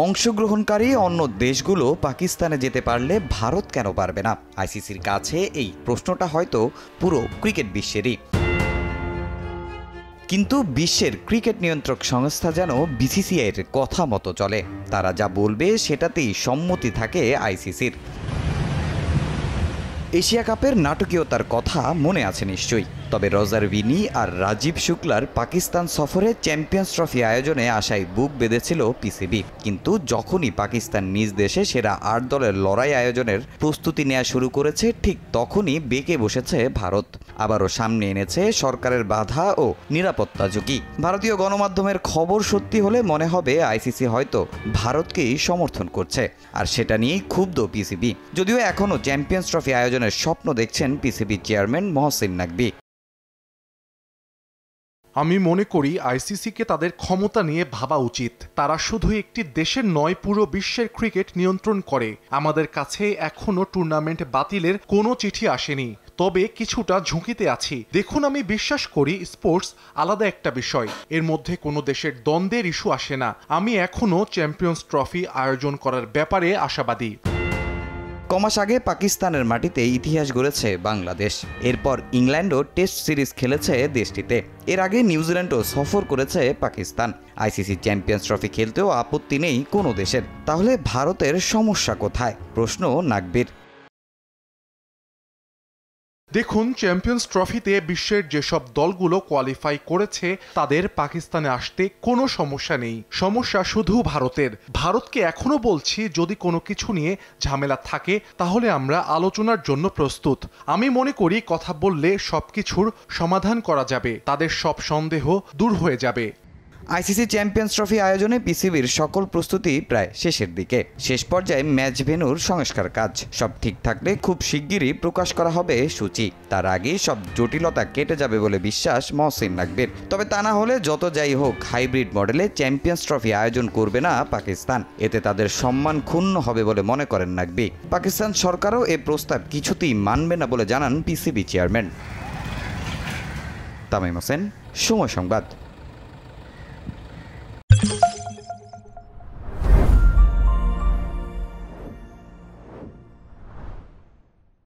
অংশগ্রহণকারী অন্য দেশগুলো পাকিস্তানে যেতে পারলে ভারত কেন পারবে না? আইসিসির কাছে এই প্রশ্নটা হয়তো পুরো ক্রিকেট বিশ্বেরই। কিন্তু বিশ্বের ক্রিকেট নিয়ন্ত্রক সংস্থা যেন বিসিসিআইয়ের কথা মতো চলে। তারা যা বলবে সেটাতেই সম্মতি থাকে আইসিসির। এশিয়া কাপের নাটকীয়তার কথা মনে আছে নিশ্চয়ই। তবে রজার বিনি আর রাজীব শুক্লার পাকিস্তান সফরে চ্যাম্পিয়ন্স ট্রফি আয়োজনে আশায় বুক বেঁধেছিল পিসিবি। কিন্তু যখনই পাকিস্তান নিজ দেশে সেরা ৮ দলের লড়াই আয়োজনের প্রস্তুতি নেওয়া শুরু করেছে, ঠিক তখনই বেঁকে বসেছে ভারত। আবারও সামনে এনেছে সরকারের বাধা ও নিরাপত্তা ঝুঁকি। ভারতীয় গণমাধ্যমের খবর সত্যি হলে মনে হবে আইসিসি হয়তো ভারতকেই সমর্থন করছে, আর সেটা নিয়েই ক্ষুব্ধ পিসিবি। যদিও এখনও চ্যাম্পিয়ন্স ট্রফি আয়োজনের স্বপ্ন দেখছেন পিসিবি চেয়ারম্যান মহসিন নাকভি। আমি মনে করি আইসিসিকে তাদের ক্ষমতা নিয়ে ভাবা উচিত। তারা শুধু একটি দেশের নয়, পুরো বিশ্বের ক্রিকেট নিয়ন্ত্রণ করে। আমাদের কাছে এখনো টুর্নামেন্ট বাতিলের কোনো চিঠি আসেনি, তবে কিছুটা ঝুঁকিতে আছি। দেখুন, আমি বিশ্বাস করি স্পোর্টস আলাদা একটা বিষয়, এর মধ্যে কোনো দেশের দ্বন্দ্বের ইস্যু আসে না। আমি এখনো চ্যাম্পিয়ন্স ট্রফি আয়োজন করার ব্যাপারে আশাবাদী। কমাস আগে পাকিস্তানের মাটিতে ইতিহাস গড়েছে বাংলাদেশ। এরপর ইংল্যান্ডও টেস্ট সিরিজ খেলেছে দেশটিতে। এর আগে নিউজিল্যান্ডও সফর করেছে পাকিস্তান। আইসিসি চ্যাম্পিয়ন্স ট্রফি খেলতেও আপত্তি নেই কোনো দেশের। তাহলে ভারতের সমস্যা কোথায়? প্রশ্ন নাকভির। দেখুন, চ্যাম্পিয়ন্স ট্রফিতে বিশ্বের যেসব দলগুলো কোয়ালিফাই করেছে তাদের পাকিস্তানে আসতে কোনো সমস্যা নেই। সমস্যা শুধু ভারতের। ভারতকে এখনো বলছি, যদি কোনো কিছু নিয়ে ঝামেলা থাকে তাহলে আমরা আলোচনার জন্য প্রস্তুত। আমি মনে করি কথা বললে সবকিছুর সমাধান করা যাবে, তাদের সব সন্দেহ দূর হয়ে যাবে। আইসিসি চ্যাম্পিয়ন্স ট্রফি আয়োজনে পিসিবির সকল প্রস্তুতি প্রায় শেষের দিকে। শেষ পর্যায়ে ম্যাচ ভেন্যুর সংস্কার কাজ সব ঠিক থাকলে খুব শিগগিরই প্রকাশ করা হবে সূচি। তার আগে সব জটিলতা কেটে যাবে বলে বিশ্বাস মহসিন নাকভির। তবে তা না হলে যত যাই হোক, হাইব্রিড মডেলে চ্যাম্পিয়ন্স ট্রফি আয়োজন করবে না পাকিস্তান। এতে তাদের সম্মান ক্ষুণ্ণ হবে বলে মনে করেন নাকভি। পাকিস্তান সরকারও এ প্রস্তাব কিছুতেই মানবে না বলে জানান পিসিবি চেয়ারম্যান। তামিম হোসেন, সময় সংবাদ।